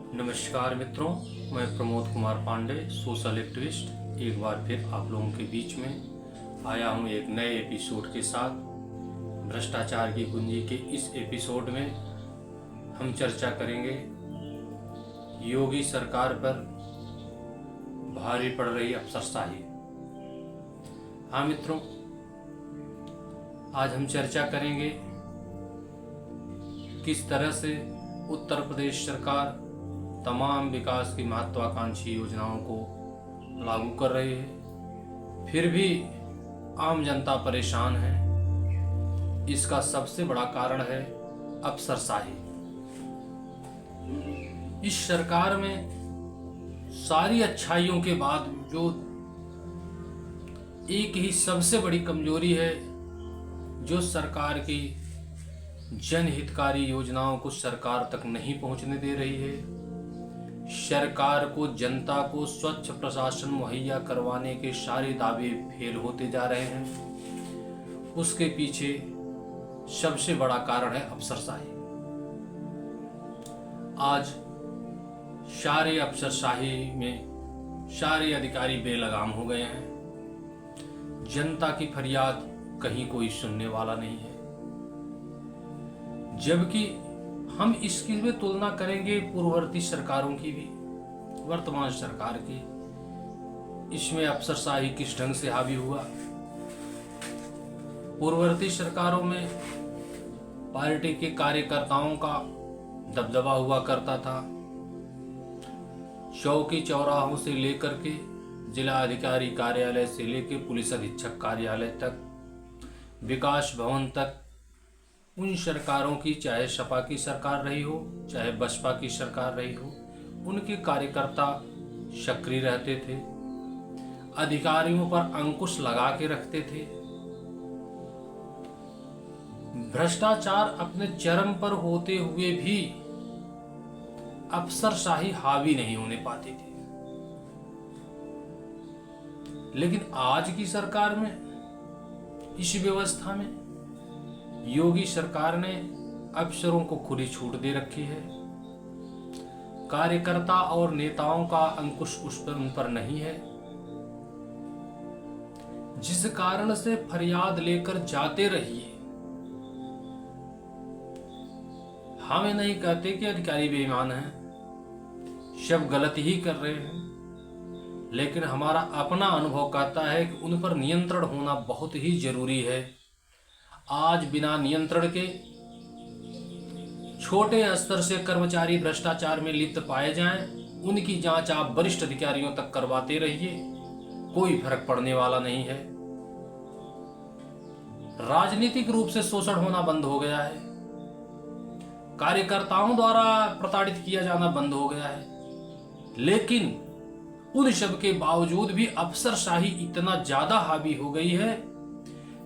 नमस्कार मित्रों, मैं प्रमोद कुमार पांडे, सोशल एक्टिविस्ट, एक बार फिर आप लोगों के बीच में आया हूं एक नए एपिसोड के साथ। भ्रष्टाचार की कुंजी के इस एपिसोड में हम चर्चा करेंगे योगी सरकार पर भारी पड़ रही अफसरशाही। हाँ मित्रों, आज हम चर्चा करेंगे किस तरह से उत्तर प्रदेश सरकार तमाम विकास की महत्वाकांक्षी योजनाओं को लागू कर रही है, फिर भी आम जनता परेशान है। इसका सबसे बड़ा कारण है अफसरशाही। इस सरकार में सारी अच्छाइयों के बाद जो एक ही सबसे बड़ी कमजोरी है, जो सरकार की जनहितकारी योजनाओं को सरकार तक नहीं पहुंचने दे रही है। सरकार को जनता को स्वच्छ प्रशासन मुहैया करवाने के सारे दावे फेल होते जा रहे हैं। उसके पीछे सबसे बड़ा कारण है अफसरशाही। आज सारे अफसरशाही में सारे अधिकारी बेलगाम हो गए हैं। जनता की फरियाद कहीं कोई सुनने वाला नहीं है। जबकि हम इसकी में तुलना करेंगे पूर्ववर्ती सरकारों की भी, वर्तमान सरकार की, इसमें अफसरशाही किस ढंग से हावी हुआ। पूर्ववर्ती सरकारों में पार्टी के कार्यकर्ताओं का दबदबा हुआ करता था। चौकी चौराहों से लेकर के जिला अधिकारी कार्यालय से लेकर पुलिस अधीक्षक कार्यालय तक, विकास भवन तक, उन सरकारों की, चाहे सपा की सरकार रही हो चाहे बसपा की सरकार रही हो, उनके कार्यकर्ता सक्रिय रहते थे, अधिकारियों पर अंकुश लगा के रखते थे। भ्रष्टाचार अपने चरम पर होते हुए भी अफसरशाही हावी नहीं होने पाती थी। लेकिन आज की सरकार में, इस व्यवस्था में योगी सरकार ने अफसरों को खुली छूट दे रखी है। कार्यकर्ता और नेताओं का अंकुश उन पर नहीं है, जिस कारण से फरियाद लेकर जाते रहिए। हम ये नहीं कहते कि अधिकारी बेईमान हैं, सब गलत ही कर रहे हैं, लेकिन हमारा अपना अनुभव कहता है कि उन पर नियंत्रण होना बहुत ही जरूरी है। आज बिना नियंत्रण के छोटे स्तर से कर्मचारी भ्रष्टाचार में लिप्त पाए जाएं, उनकी जांच आप वरिष्ठ अधिकारियों तक करवाते रहिए, कोई फर्क पड़ने वाला नहीं है। राजनीतिक रूप से शोषण होना बंद हो गया है, कार्यकर्ताओं द्वारा प्रताड़ित किया जाना बंद हो गया है, लेकिन उन सब के बावजूद भी अफसरशाही इतना ज्यादा हावी हो गई है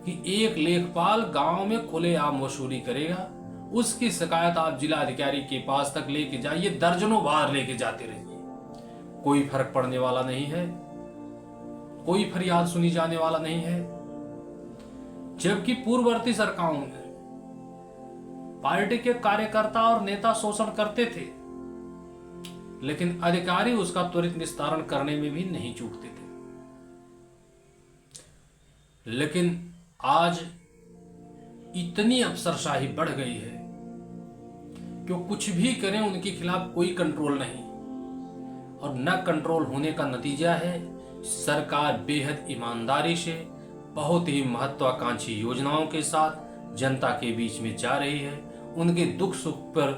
कि एक लेखपाल गांव में खुलेआम वसूली करेगा, उसकी शिकायत आप जिला अधिकारी के पास तक लेके जाइए, दर्जनों बार लेके जाते रहिए, कोई फर्क पड़ने वाला नहीं है, कोई फरियाद सुनी जाने वाला नहीं है। जबकि पूर्ववर्ती सरकारों में पार्टी के कार्यकर्ता और नेता शोषण करते थे, लेकिन अधिकारी उसका त्वरित निस्तारण करने में भी नहीं चूकते थे। लेकिन आज इतनी अफसरशाही बढ़ गई है कि कुछ भी करें उनके खिलाफ कोई कंट्रोल नहीं, और न कंट्रोल होने का नतीजा है सरकार बेहद ईमानदारी से बहुत ही महत्वाकांक्षी योजनाओं के साथ जनता के बीच में जा रही है, उनके दुख सुख पर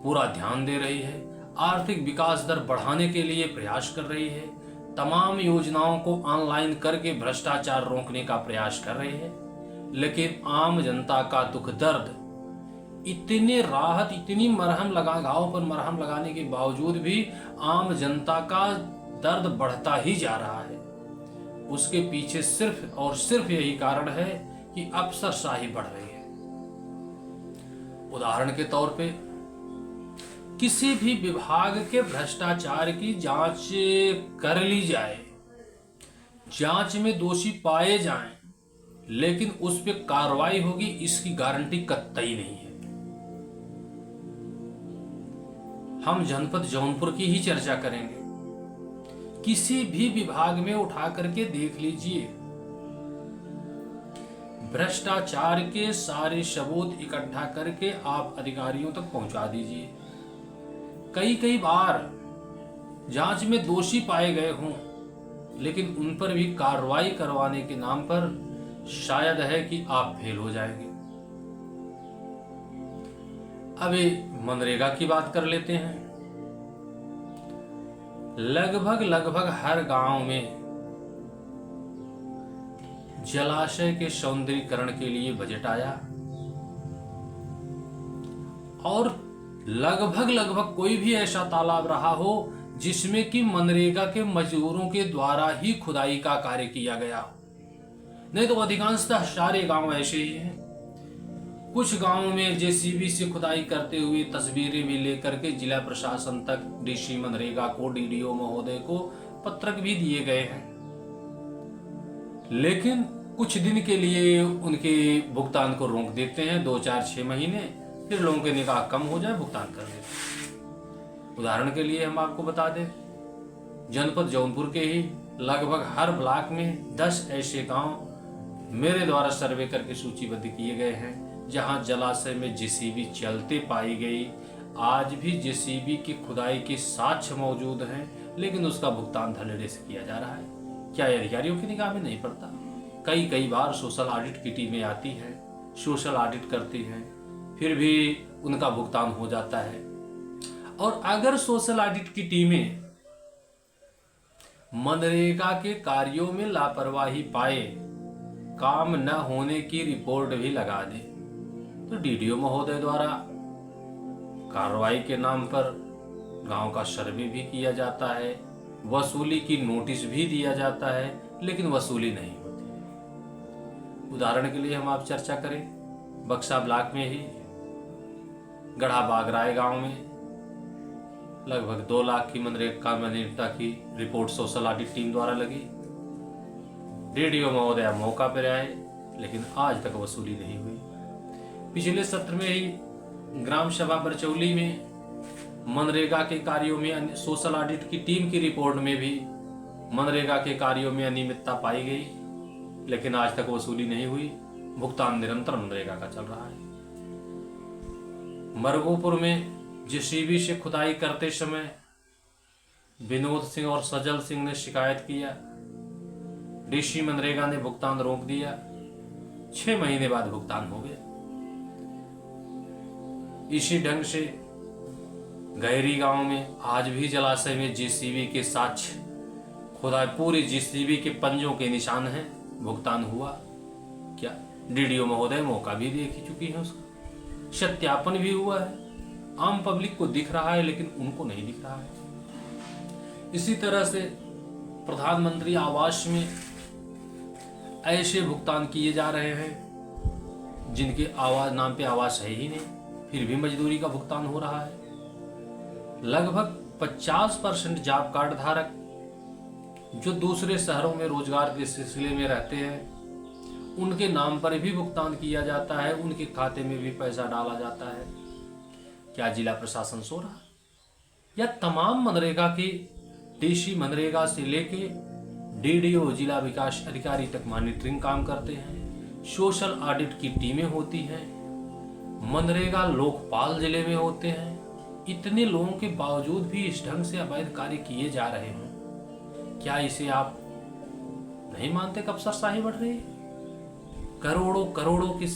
पूरा ध्यान दे रही है, आर्थिक विकास दर बढ़ाने के लिए प्रयास कर रही है, तमाम योजनाओं को ऑनलाइन करके भ्रष्टाचार रोकने का प्रयास कर रही है। लेकिन आम जनता का दुख दर्द, इतनी राहत, इतनी मरहम लगा, घाव पर मरहम लगाने के बावजूद भी आम जनता का दर्द बढ़ता ही जा रहा है। उसके पीछे सिर्फ और सिर्फ यही कारण है कि अफसरशाही बढ़ रही है। उदाहरण के तौर पे, किसी भी विभाग के भ्रष्टाचार की जांच कर ली जाए, जांच में दोषी पाए जाएं, लेकिन उस पर कार्रवाई होगी, इसकी गारंटी कतई नहीं है। हम जनपद जौनपुर की ही चर्चा करेंगे। किसी भी विभाग में उठा करके देख लीजिए, भ्रष्टाचार के सारे सबूत इकट्ठा करके आप अधिकारियों तक पहुंचा दीजिए। कई बार जांच में दोषी पाए गए हों, लेकिन उन पर भी कार्रवाई करवाने के नाम पर शायद है कि आप फेल हो जाएंगे। अभी मनरेगा की बात कर लेते हैं। लगभग हर गांव में जलाशय के सौंदर्यीकरण के लिए बजट आया और लगभग कोई भी ऐसा तालाब रहा हो जिसमें कि मनरेगा के मजदूरों के द्वारा ही खुदाई का कार्य किया गया, नहीं तो अधिकांशतः सारे गांव ऐसे ही हैं। कुछ गांवों में जेसीबी से खुदाई करते हुए तस्वीरें भी लेकर के जिला प्रशासन तक डीसी मनरेगा को, डीडीओ महोदय को पत्रक भी दिए गए हैं, लेकिन कुछ दिन के लिए उनके भुगतान को रोक देते हैं, 2-4-6 महीने, फिर लोगों के निगाह कम हो जाए भुगतान कर देते हैं। उदाहरण के लिए हम आपको बता दें, जनपद जौनपुर के ही लगभग हर ब्लॉक में 10 ऐसे गांव मेरे द्वारा सर्वे करके सूचीबद्ध किए गए हैं जहां जलाशय में जेसीबी चलते पाई गई। आज भी जेसीबी की खुदाई के साक्ष्य मौजूद हैं, लेकिन उसका भुगतान धड़ल्ले से किया जा रहा है। क्या ये अधिकारियों की निगाह में नहीं पड़ता? कई बार सोशल ऑडिट की टीमें आती हैं, सोशल ऑडिट करती हैं, फिर भी उनका भुगतान हो जाता है। और अगर सोशल ऑडिट की टीमें मनरेगा के कार्यों में लापरवाही पाए, काम न होने की रिपोर्ट भी लगा दे, तो डीडीओ महोदय द्वारा कार्रवाई के नाम पर गांव का सर्वे भी किया जाता है, वसूली की नोटिस भी दिया जाता है, लेकिन वसूली नहीं होती। उदाहरण के लिए हम आप चर्चा करें, बक्सा ब्लॉक में ही गढ़ा बागराय गांव में लगभग 2 लाख की मनरेगा की रिपोर्ट सोशल ऑडिट टीम द्वारा लगी। डीडीओ महोदय मौका पर आए, लेकिन आज तक वसूली नहीं हुई। पिछले सत्र में ही ग्राम सभा बरचौली में मनरेगा के कार्यों में सोशल ऑडिट की टीम की रिपोर्ट में भी मनरेगा के कार्यों में अनियमितता पाई गई, लेकिन आज तक वसूली नहीं हुई। भुगतान निरंतर मनरेगा का चल रहा है। मरगोपुर में जेसीबी से खुदाई करते समय विनोद सिंह और सजल सिंह ने शिकायत किया, डीसी मनरेगा ने भुगतान रोक दिया, 6 महीने बाद भुगतान हो गया। इसी ढंग से गहरी गांव में आज भी जलाशय में जेसीबी के साक्ष्य खुदाई, पूरी जेसीबी के पंजों के निशान हैं, भुगतान हुआ क्या? डीडीओ महोदय मौका भी देख ही चुकी है, उसका सत्यापन भी हुआ है। आम पब्लिक को दिख रहा है, लेकिन उनको नहीं दिख रहा है। इसी तरह से प्रधानमंत्री आवास में ऐसे भुगतान किए जा रहे हैं जिनके आवास नाम पे आवास है ही नहीं, फिर भी मजदूरी का भुगतान हो रहा है। लगभग 50% जॉब कार्ड धारक जो दूसरे शहरों में रोजगार के सिलसिले में रहते हैं, उनके नाम पर भी भुगतान किया जाता है, उनके खाते में भी पैसा डाला जाता है। क्या जिला प्रशासन सो रहा है? या तमाम मनरेगा के डीसी मनरेगा से लेके डीडीओ जिला विकास अधिकारी तक मॉनिटरिंग काम करते हैं, सोशल ऑडिट की टीमें होती हैं, मनरेगा लोकपाल जिले में होते हैं। इतने लोगों के बावजूद भी इस ढंग से अवैध कार्य किए जा रहे हों, क्या इसे आप नहीं मानते कि अफसरशाही बढ़ रही है? करोड़ों की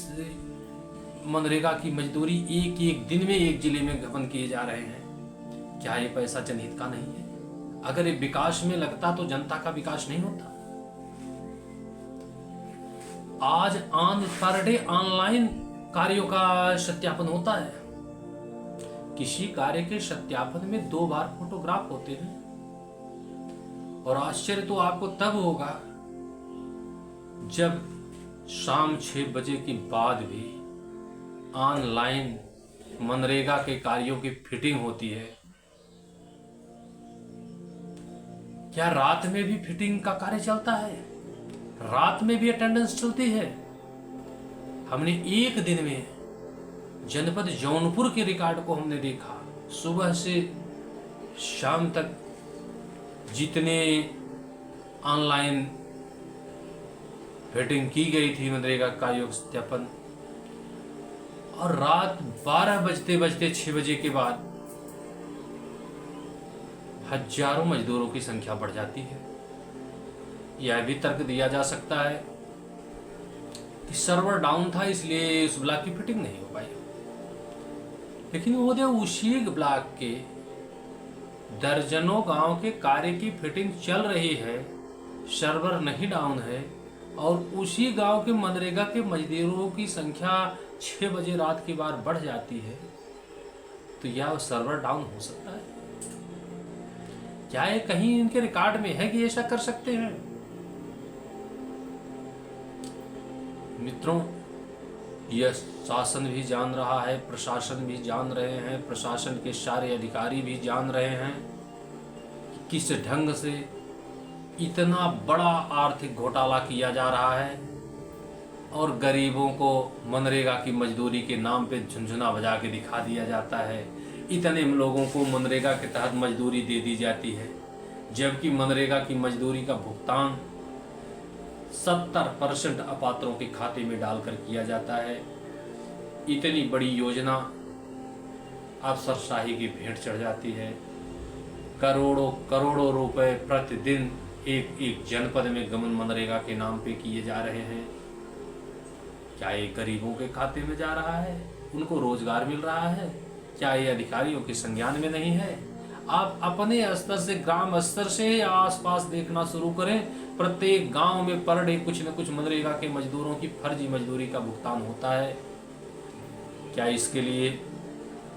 मनरेगा की मजदूरी एक दिन में एक जिले में गबन किए जा रहे हैं। क्या ये पैसा जनहित का नहीं है? अगर ये विकास में लगता तो जनता का विकास नहीं होता। आज पर डे ऑनलाइन कार्यों का सत्यापन होता है। किसी कार्य के सत्यापन में 2 बार फोटोग्राफ होते हैं, और आश्चर्य तो आपको तब होगा जब शाम 6 बजे के बाद भी ऑनलाइन मनरेगा के कार्यों की फिटिंग होती है। क्या रात में भी फिटिंग का कार्य चलता है? रात में भी अटेंडेंस चलती है? हमने एक दिन में जनपद जौनपुर के रिकॉर्ड को हमने देखा, सुबह से शाम तक जितने ऑनलाइन फिटिंग की गई थी मनरेगा का योग सत्यापन, और रात 12 बजते बजते 6 बजे के बाद हजारों मजदूरों की संख्या बढ़ जाती है। यह भी तर्क दिया जा सकता है कि सर्वर डाउन था इसलिए उस ब्लॉक की फिटिंग नहीं हो पाई। लेकिन वो उसी ब्लॉक के दर्जनों गांव के कार्य की फिटिंग चल रही है, सर्वर नहीं डाउन है, और उसी गांव के मनरेगा के मजदूरों की संख्या 6 बजे रात के बाद बढ़ जाती है, तो यह सर्वर डाउन हो सकता है? क्या ये कहीं इनके रिकॉर्ड में है कि ऐसा कर सकते हैं? मित्रों, यह शासन भी जान रहा है, प्रशासन भी जान रहे हैं, प्रशासन के सारे अधिकारी भी जान रहे हैं कि किस ढंग से इतना बड़ा आर्थिक घोटाला किया जा रहा है और गरीबों को मनरेगा की मजदूरी के नाम पे झुनझुना बजा के दिखा दिया जाता है। इतने लोगों को मनरेगा के तहत मजदूरी दे दी जाती है, जबकि मनरेगा की मजदूरी का भुगतान 70% अपात्रों के खाते में डालकर किया जाता है। इतनी बड़ी योजना अफसरशाही की भेंट चढ़ जाती है। करोड़ों करोड़ों रुपए प्रतिदिन एक एक जनपद में गमन मनरेगा के नाम पे किए जा रहे हैं। क्या ये गरीबों के खाते में जा रहा है? उनको रोजगार मिल रहा है? क्या ये अधिकारियों के संज्ञान में नहीं है? आप अपने स्तर से, ग्राम स्तर से आसपास देखना शुरू करें, प्रत्येक गांव में पर डे कुछ न कुछ मनरेगा के मजदूरों की फर्जी मजदूरी का भुगतान होता है। क्या इसके लिए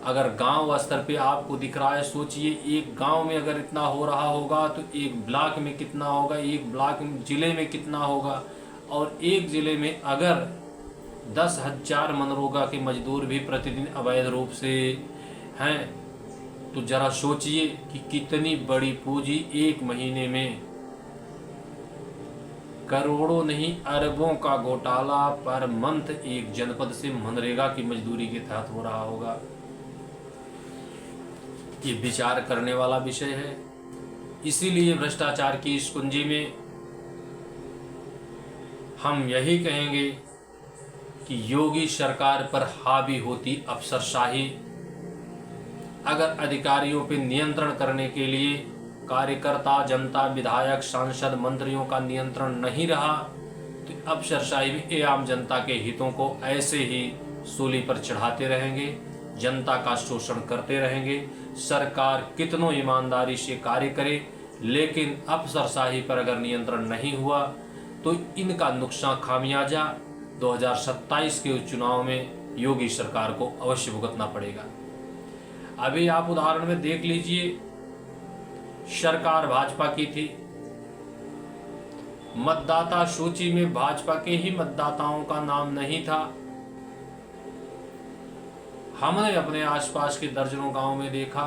अगर गांव स्तर पे आपको दिख रहा है, सोचिए एक गांव में अगर इतना हो रहा होगा तो एक ब्लॉक में कितना होगा, एक ब्लॉक जिले में कितना होगा, और एक जिले में अगर 10,000 मनरेगा के मजदूर भी प्रतिदिन अवैध रूप से हैं, तो जरा सोचिए कि कितनी बड़ी पूंजी एक महीने में, करोड़ों नहीं अरबों का घोटाला पर मंथ एक जनपद से मनरेगा की मजदूरी के तहत हो रहा होगा। ये विचार करने वाला विषय है। इसीलिए भ्रष्टाचार की इस कुंजी में हम यही कहेंगे कि योगी सरकार पर हावी होती अफसरशाही, अगर अधिकारियों पर नियंत्रण करने के लिए कार्यकर्ता, जनता, विधायक, सांसद, मंत्रियों का नियंत्रण नहीं रहा, तो अफसरशाही में आम जनता के हितों को ऐसे ही सूली पर चढ़ाते रहेंगे, जनता का शोषण करते रहेंगे। सरकार कितनों ईमानदारी से कार्य करे, लेकिन अफसरशाही पर अगर नियंत्रण नहीं हुआ तो इनका नुकसान, खामियाजा 2027 के चुनाव में योगी सरकार को अवश्य भुगतना पड़ेगा। अभी आप उदाहरण में देख लीजिए, सरकार भाजपा की थी, मतदाता सूची में भाजपा के ही मतदाताओं का नाम नहीं था। हमने अपने आसपास के दर्जनों गांव में देखा,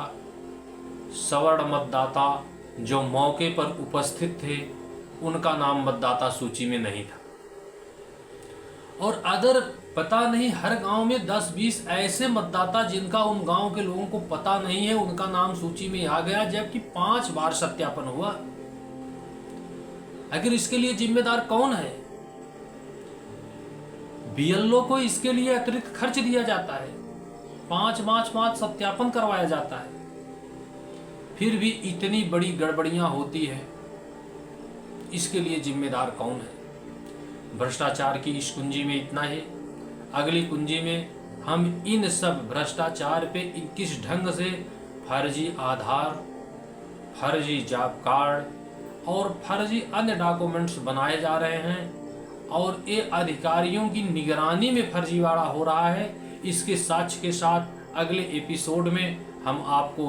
सवर्ण मतदाता जो मौके पर उपस्थित थे उनका नाम मतदाता सूची में नहीं था, और अदर पता नहीं हर गांव में 10-20 ऐसे मतदाता जिनका उन गांव के लोगों को पता नहीं है, उनका नाम सूची में आ गया, जबकि 5 बार सत्यापन हुआ। आखिर इसके लिए जिम्मेदार कौन है? बीएलओ को इसके लिए अतिरिक्त खर्च दिया जाता है, 5 सत्यापन करवाया जाता है, फिर भी इतनी बड़ी गड़बड़ियां होती है। इसके लिए जिम्मेदार कौन है? भ्रष्टाचार की इस कुंजी में इतना ही। अगली कुंजी में हम इन सब भ्रष्टाचार पे किस ढंग से फर्जी आधार, फर्जी जॉब कार्ड और फर्जी अन्य डॉक्यूमेंट्स बनाए जा रहे हैं, और ये अधिकारियों की निगरानी में फर्जीवाड़ा हो रहा है, इसके साक्ष्य के साथ अगले एपिसोड में हम आपको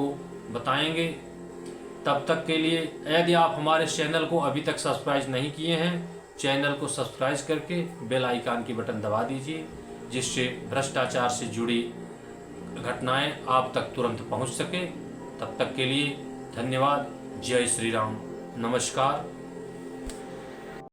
बताएंगे। तब तक के लिए यदि आप हमारे चैनल को अभी तक सब्सक्राइब नहीं किए हैं, चैनल को सब्सक्राइब करके बेल आइकन की बटन दबा दीजिए, जिससे भ्रष्टाचार से जुड़ी घटनाएं आप तक तुरंत पहुंच सके। तब तक के लिए धन्यवाद। जय श्री राम। नमस्कार।